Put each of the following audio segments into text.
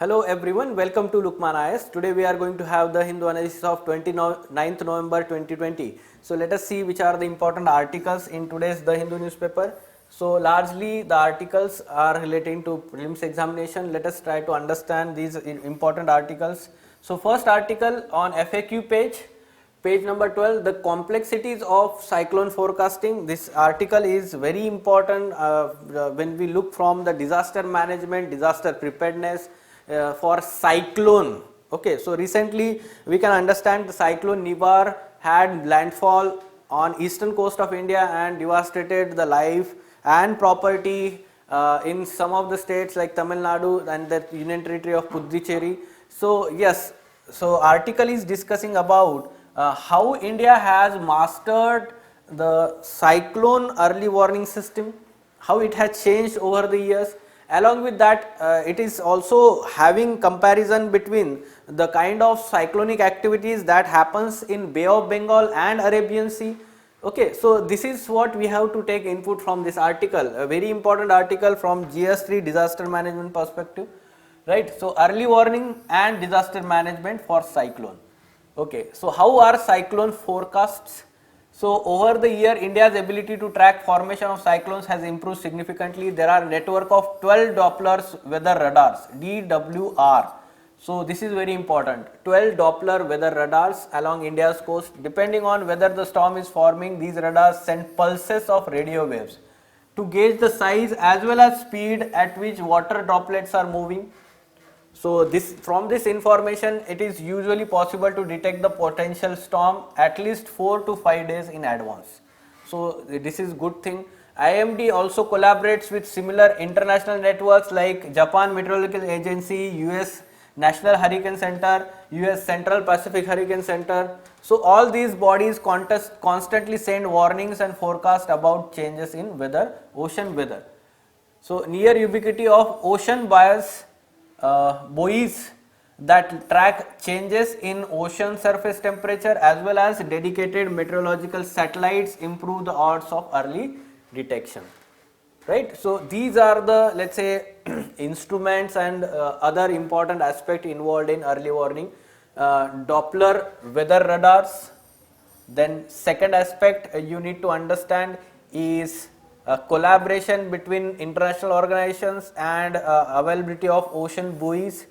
Hello everyone, welcome to Lukman IS. Today we are going to have the Hindu analysis of 29th November 2020. So let us see which are the important articles in today's The Hindu newspaper. So largely the articles are relating to prelims examination. Let us try to understand these important articles. So first article on FAQ page number 12, the complexities of cyclone forecasting. This article is very important when we look from the disaster management, disaster preparedness for cyclone. Okay, so recently we can understand the cyclone Nivar had landfall on eastern coast of India and devastated the life and property in some of the states like Tamil Nadu and the Union Territory of Puducherry. So yes, so article is discussing about how India has mastered the cyclone early warning system, how it has changed over the years. Along with that, it is also having comparison between the kind of cyclonic activities that happens in Bay of Bengal and Arabian Sea. Okay, so this is what we have to take input from this article, a very important article from GS3 disaster management perspective, right? So early warning and disaster management for cyclone. Okay, so how are cyclone forecasts? So over the year, India's ability to track formation of cyclones has improved significantly. There are a network of 12 Doppler weather radars, DWR. So this is very important. 12 Doppler weather radars along India's coast. Depending on whether the storm is forming, these radars send pulses of radio waves to gauge the size as well as speed at which water droplets are moving. So from this information, it is usually possible to detect the potential storm at least 4 to 5 days in advance. So this is good thing. IMD also collaborates with similar international networks like Japan Meteorological Agency, US National Hurricane Center, US Central Pacific Hurricane Center. So all these bodies constantly send warnings and forecast about changes in weather, ocean weather. So near ubiquity of ocean buoys that track changes in ocean surface temperature as well as dedicated meteorological satellites improve the odds of early detection, right? So these are the, let's say, instruments and other important aspect involved in early warning. Doppler weather radars. Then second aspect you need to understand is collaboration between international organizations and availability of ocean buoys.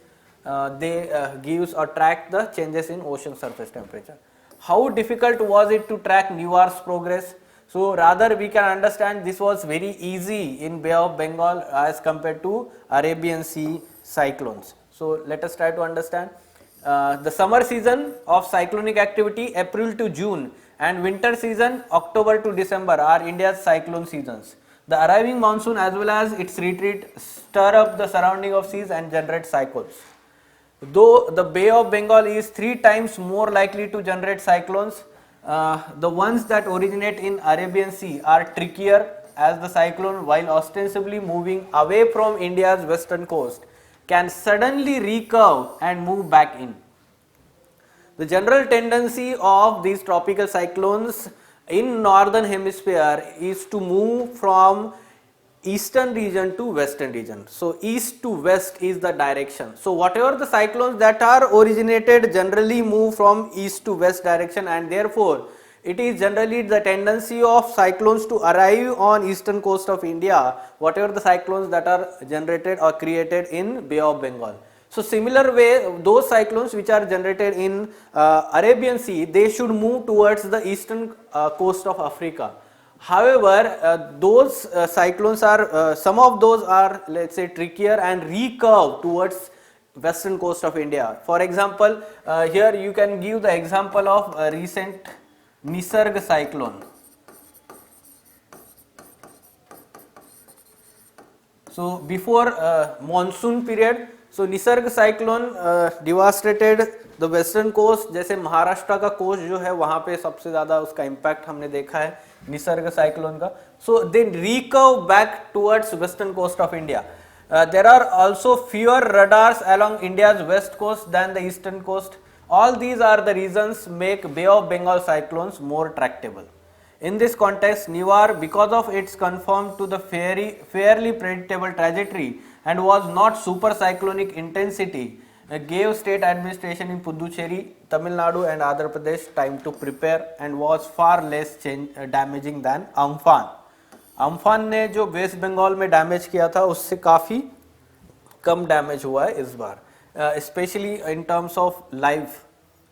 They gives or track the changes in ocean surface temperature. How difficult was it to track Nivar's progress? So rather we can understand this was very easy in Bay of Bengal as compared to Arabian Sea cyclones. So let us try to understand. The summer season of cyclonic activity April to June and winter season October to December are India's cyclone seasons. The arriving monsoon as well as its retreat stir up the surrounding of seas and generate cyclones. Though the Bay of Bengal is 3 times more likely to generate cyclones, the ones that originate in Arabian Sea are trickier as the cyclone, while ostensibly moving away from India's western coast, can suddenly recurve and move back in. The general tendency of these tropical cyclones in northern hemisphere is to move from eastern region to western region. So east to west is the direction. So whatever the cyclones that are originated generally move from east to west direction, and therefore it is generally the tendency of cyclones to arrive on eastern coast of India, whatever the cyclones that are generated or created in Bay of Bengal. So similar way, those cyclones which are generated in Arabian Sea, they should move towards the eastern coast of Africa. However, those cyclones are, some of those are, let's say, trickier and recurve towards western coast of India. For example, here you can give the example of a recent Nisarg cyclone. So before monsoon period, so Nisarg cyclone devastated the western coast. जैसे महाराष्ट्र का coast जो है वहाँ पे सबसे ज़्यादा उसका impact हमने देखा है निसर्ग cyclone का. So they recurve back towards western coast of India. There are also fewer radars along India's west coast than the eastern coast. All these are the reasons make Bay of Bengal cyclones more tractable. In this context, Nivar, because of its conformed to the fairly predictable trajectory and was not super cyclonic intensity, gave state administration in Puducherry, Tamil Nadu and Andhra Pradesh time to prepare and was far less damaging than Amphan. Amphan ने जो waste Bengal में damage किया था उससे काफ़ी कम damage हुआ है इस बार, specially in terms of life,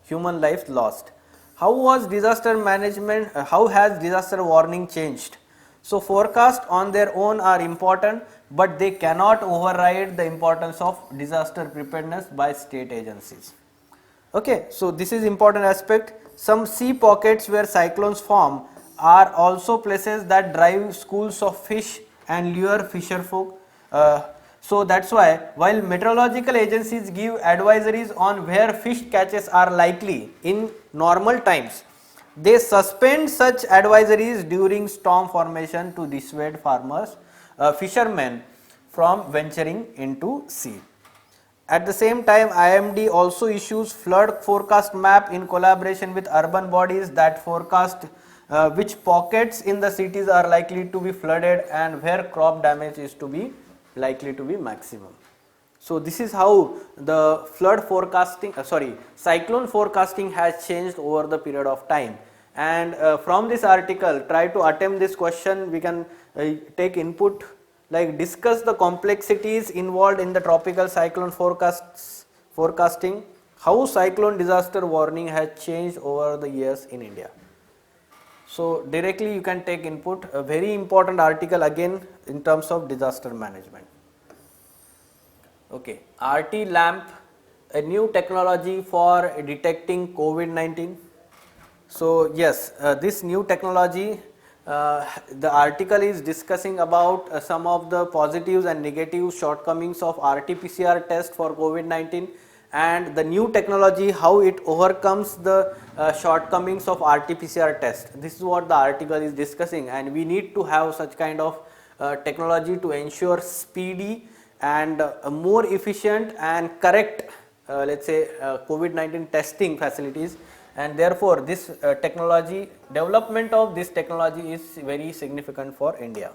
human life lost. How was disaster management, how has disaster warning changed? So forecast on their own are important, but they cannot override the importance of disaster preparedness by state agencies. Okay, so this is important aspect. Some sea pockets where cyclones form are also places that drive schools of fish and lure fisherfolk. So that's why while meteorological agencies give advisories on where fish catches are likely in normal times, they suspend such advisories during storm formation to dissuade farmers, fishermen from venturing into sea. At the same time, IMD also issues flood forecast map in collaboration with urban bodies that forecast which pockets in the cities are likely to be flooded and where crop damage is to be likely to be maximum. So this is how the flood forecasting, cyclone forecasting has changed over the period of time. And from this article, try to attempt this question. We can take input like discuss the complexities involved in the tropical cyclone forecasting, how cyclone disaster warning has changed over the years in India. So directly you can take input. A very important article again in terms of disaster management. Okay, RT lamp, a new technology for detecting COVID-19. So yes, this new technology, the article is discussing about some of the positives and negative shortcomings of RT-PCR test for COVID-19 and the new technology, how it overcomes the shortcomings of RT-PCR test. This is what the article is discussing, and we need to have such kind of technology to ensure speedy and more efficient and correct, let's say COVID-19 testing facilities, and therefore this technology, development of this technology is very significant for India.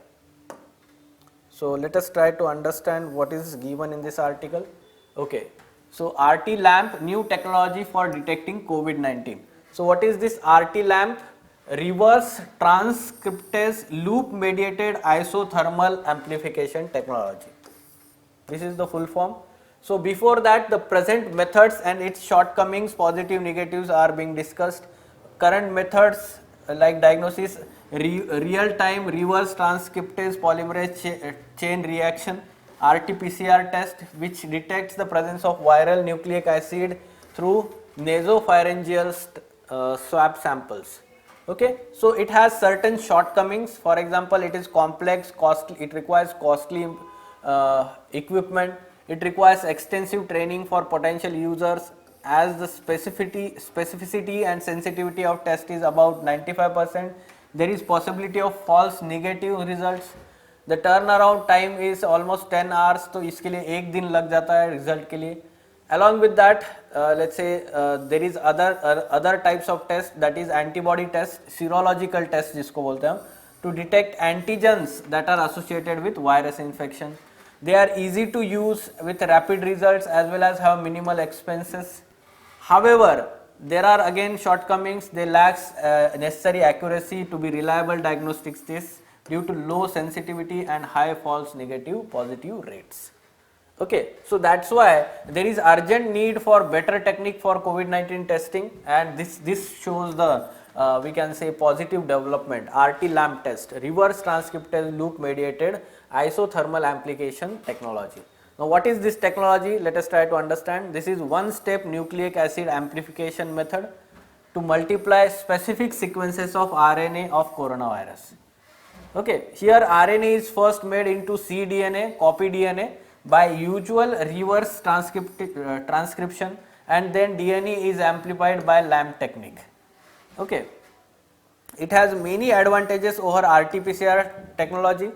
So let us try to understand what is given in this article. Okay, so RT lamp, new technology for detecting COVID-19. So what is this RT lamp? Reverse transcriptase loop mediated isothermal amplification technology. This is the full form. So before that, the present methods and its shortcomings, positive, negatives are being discussed. Current methods like diagnosis, real-time reverse transcriptase polymerase chain reaction, RT-PCR test, which detects the presence of viral nucleic acid through nasopharyngeal swab samples. Okay, so it has certain shortcomings. For example, it is complex, costly, it requires costly equipment, it requires extensive training for potential users, as the specificity and sensitivity of test is about 95%. There is possibility of false negative results. The turnaround time is almost 10 hours, तो इसके लिए एक दिन लग जाता है result के लिए. Along with that, let's say there is other types of tests, that is antibody test, serological test जिसको बोलते हैं हम, to detect antigens that are associated with virus infection. They are easy to use with rapid results as well as have minimal expenses. However, there are again shortcomings. They lack necessary accuracy to be reliable diagnostics tests due to low sensitivity and high false negative positive rates. Okay, so that's why there is urgent need for better technique for COVID-19 testing, and this shows the we can say positive development. RT lamp test, reverse transcriptase loop mediated isothermal amplification technology. Now what is this technology? Let us try to understand. This is one step nucleic acid amplification method to multiply specific sequences of RNA of coronavirus. Okay, here RNA is first made into cDNA, copy DNA, by usual reverse transcription, and then DNA is amplified by lamp technique. Okay, it has many advantages over RT-PCR technology.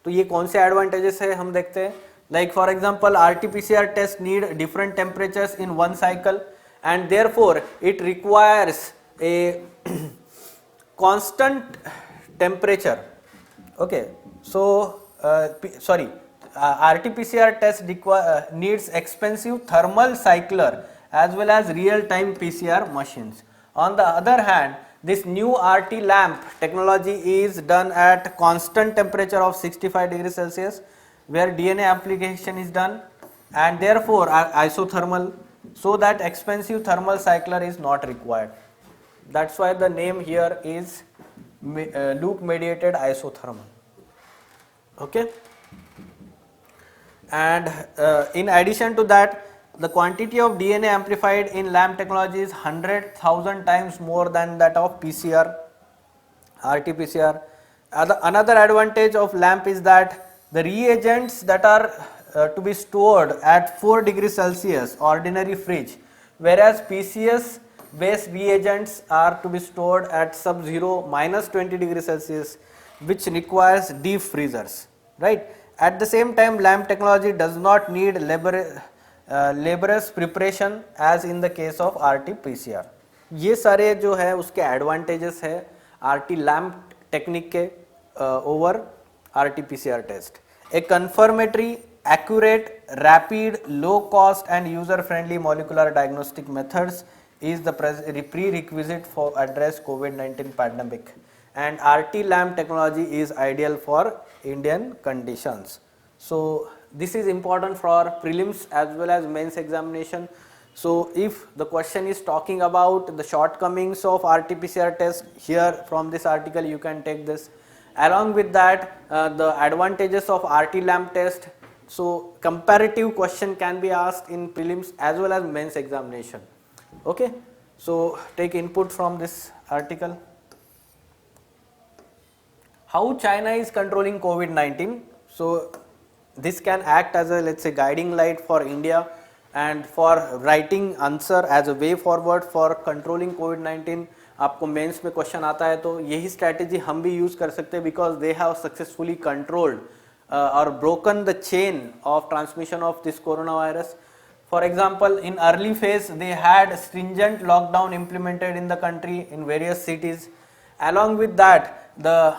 तो ये कौन से advantages है हम देखते हैं. Like for example, RT-PCR test need different temperatures in one cycle, and therefore it requires a constant temperature. Okay, so RT-PCR test needs expensive thermal cycler as well as real-time PCR machines. On the other hand, this new RT lamp technology is done at constant temperature of 65 degrees Celsius, where DNA amplification is done, and therefore isothermal, so that expensive thermal cycler is not required. That's why the name here is loop mediated isothermal. Okay. And in addition to that, the quantity of DNA amplified in LAMP technology is 100,000 times more than that of PCR, RT-PCR. Another advantage of LAMP is that the reagents that are to be stored at 4 degrees Celsius ordinary fridge, whereas PCS based reagents are to be stored at sub-zero minus 20 degrees Celsius, which requires deep freezers, right? At the same time, LAMP technology does not need laborious preparation as in the case of RT-PCR. ये सारे जो है उसके advantages है RT LAMP technique के over RT-PCR test. A confirmatory, accurate, rapid, low cost and user friendly molecular diagnostic methods is the prerequisite for address COVID-19 pandemic, and RT LAMP technology is ideal for Indian conditions. So this is important for prelims as well as mains examination. So if the question is talking about the shortcomings of RT-PCR test, here from this article you can take this. Along with that, the advantages of RT LAMP test. So comparative question can be asked in prelims as well as mains examination. Okay, so take input from this article. How China is controlling COVID-19. So this can act as a, let's say, guiding light for India and for writing answer as a way forward for controlling COVID-19. आपको mains में question आता है तो यही strategy हम भी use कर सकते हैं, because they have successfully controlled or broken the chain of transmission of this coronavirus. For example, in early phase they had stringent lockdown implemented in the country in various cities. Along with that, the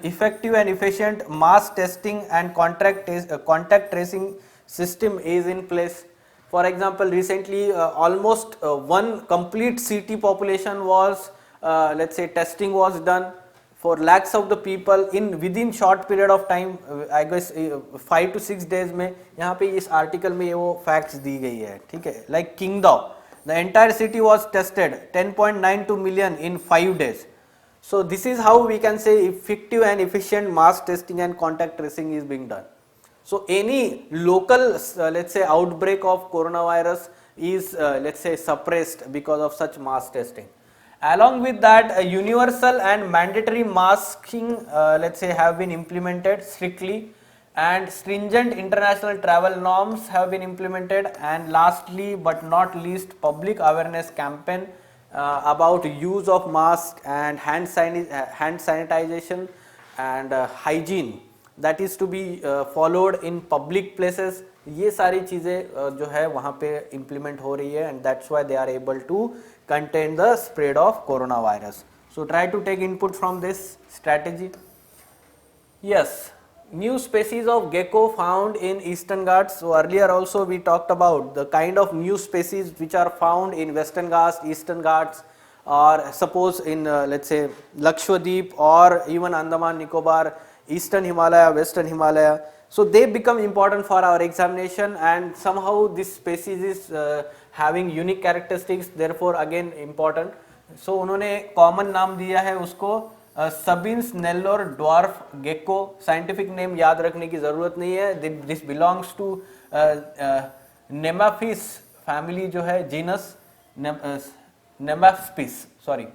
effective and efficient mass testing and contact tracing system is in place. For example, recently almost one complete city population was let's say testing was done for lakhs of the people in within short period of time. I guess 5 to 6 days में यहाँ पे इस article में ये वो facts दी गई है, ठीक है. Like Qingdao, the entire city was tested 10.92 million in 5 days. So this is how we can say effective and efficient mass testing and contact tracing is being done. So any local let's say outbreak of coronavirus is let's say suppressed because of such mass testing. Along with that, a universal and mandatory masking let's say have been implemented strictly, and stringent international travel norms have been implemented, and lastly but not least, public awareness campaign about use of mask and hand sanitization and hygiene that is to be followed in public places. ये सारी चीज़ें जो है वहाँ पे implement हो रही है, and that's why they are able to contain the spread of coronavirus. So try to take input from this strategy. Yes, new species of gecko found in Eastern Ghats. So earlier also we talked about the kind of new species which are found in Western Ghats, Eastern Ghats, or suppose in let's say Lakshadweep or even Andaman Nicobar, Eastern Himalaya, Western Himalaya. So they become important for our examination, and somehow this species is having unique characteristics, therefore again important. So उन्होंने common नाम दिया है उसको Sabin's Nellore dwarf gecko. Scientific name याद रखने की ज़रूरत नहीं है. This belongs to Nemaphis family जो है genus Nemaphis. Sorry.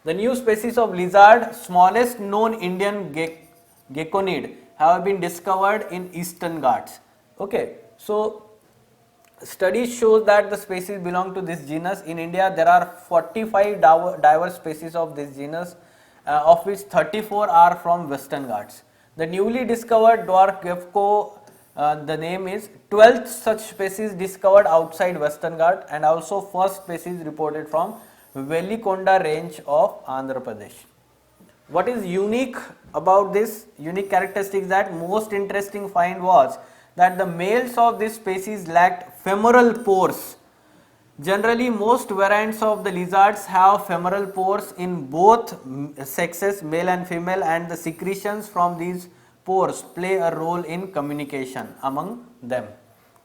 The new species of lizard, smallest known Indian geckonid, have been discovered in Eastern Ghats. Okay, so studies shows that the species belong to this genus. In India, there are 45 diverse species of this genus, of which 34 are from Western Ghats. The newly discovered dwarf gecko, the name is 12th such species discovered outside Western Ghats, and also first species reported from Velikonda range of Andhra Pradesh. What is unique about this? Unique characteristic that most interesting find was that the males of this species lacked femoral pores. Generally, most variants of the lizards have femoral pores in both sexes, male and female, and the secretions from these pores play a role in communication among them.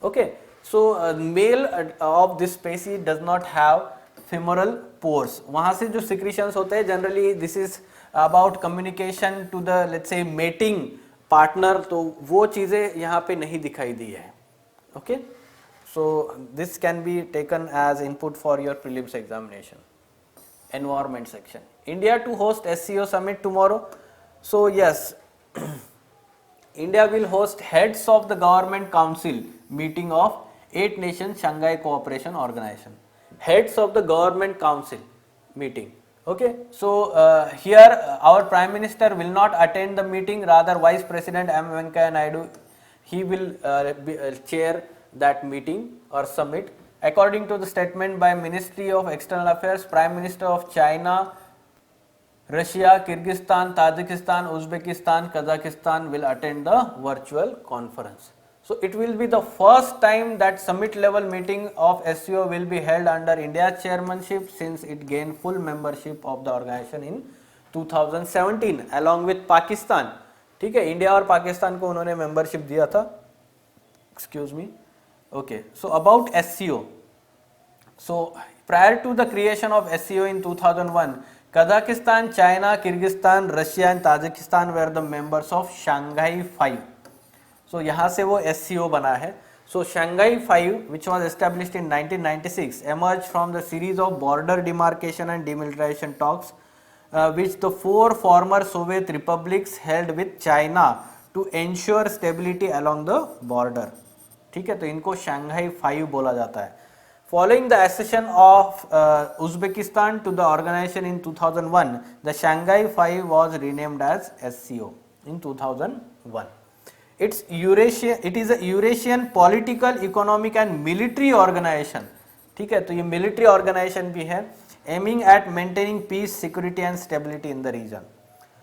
Okay, so male of this species does not have femoral pores. वहाँ से जो secretions होते हैं generally this is about communication to the let's say mating partner, तो वो चीज़ें यहाँ पे नहीं दिखाई दी है. Okay. So this can be taken as input for your prelims examination. Environment section. India to host SCO summit tomorrow. So yes, India will host heads of the government council meeting of 8 nations Shanghai Cooperation Organization. Heads of the government council meeting. Okay, so here our Prime Minister will not attend the meeting, rather Vice President M. Venkaiah Naidu, he will chair that meeting or summit. According to the statement by Ministry of External Affairs, Prime Minister of China, Russia, Kyrgyzstan, Tajikistan, Uzbekistan, Kazakhstan will attend the virtual conference. So it will be the first time that summit level meeting of SCO will be held under India's chairmanship since it gained full membership of the organization in 2017 along with Pakistan. ठीक है, India और पाकिस्तान को उन्होंने membership दिया था. Excuse me. Okay, so about SCO. So prior to the creation of SCO in 2001, Kazakhstan, China, Kyrgyzstan, Russia and Tajikistan were the members of Shanghai 5. So यहाँ से वो SCO बना है. So Shanghai 5, which was established in 1996, emerged from the series of border demarcation and demilitarization talks which the 4 former Soviet republics held with China to ensure stability along the border. ठीक है, तो इनको Shanghai 5 बोला जाता है. Following the accession of Uzbekistan to the organization in 2001, the Shanghai 5 was renamed as SCO in 2001. It is a Eurasian political, economic and military organization. ठीक है, तो ये military organization भी है, aiming at maintaining peace, security and stability in the region.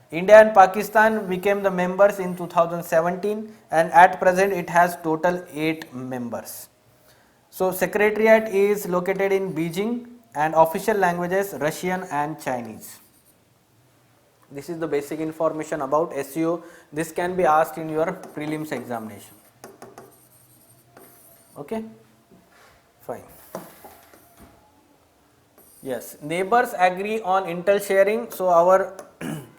India and Pakistan became the members in 2017 and at present it has total 8 members. So secretariat is located in Beijing and official languages Russian and Chinese. This is the basic information about SCO. This can be asked in your prelims examination. Okay, fine. Yes, neighbors agree on intel sharing. So our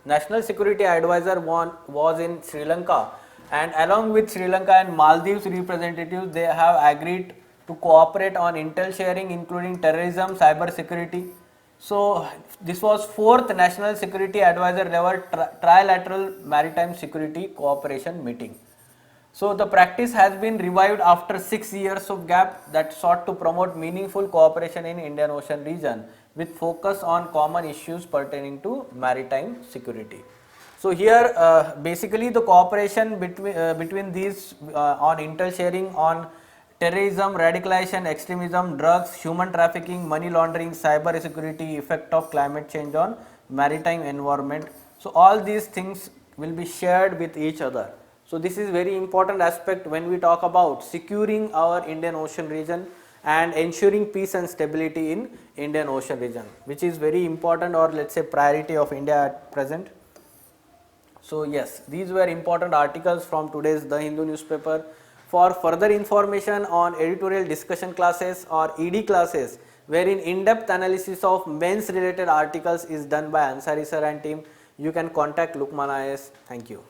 National Security Advisor was in Sri Lanka, and along with Sri Lanka and Maldives representatives, they have agreed to cooperate on intel sharing including terrorism, cyber security. So this was 4th National Security Advisor level trilateral maritime security cooperation meeting. So the practice has been revived after 6 years of gap that sought to promote meaningful cooperation in Indian Ocean region with focus on common issues pertaining to maritime security. So here basically the cooperation between these on intel sharing on terrorism, radicalization, extremism, drugs, human trafficking, money laundering, cyber security, effect of climate change on maritime environment. So all these things will be shared with each other. So this is very important aspect when we talk about securing our Indian Ocean region and ensuring peace and stability in Indian Ocean region, which is very important, or let's say priority of India at present. So yes, these were important articles from today's The Hindu newspaper. For further information on editorial discussion classes or ED classes, wherein in-depth analysis of men's related articles is done by Ansari sir and team, you can contact Lukman IAS. Thank you.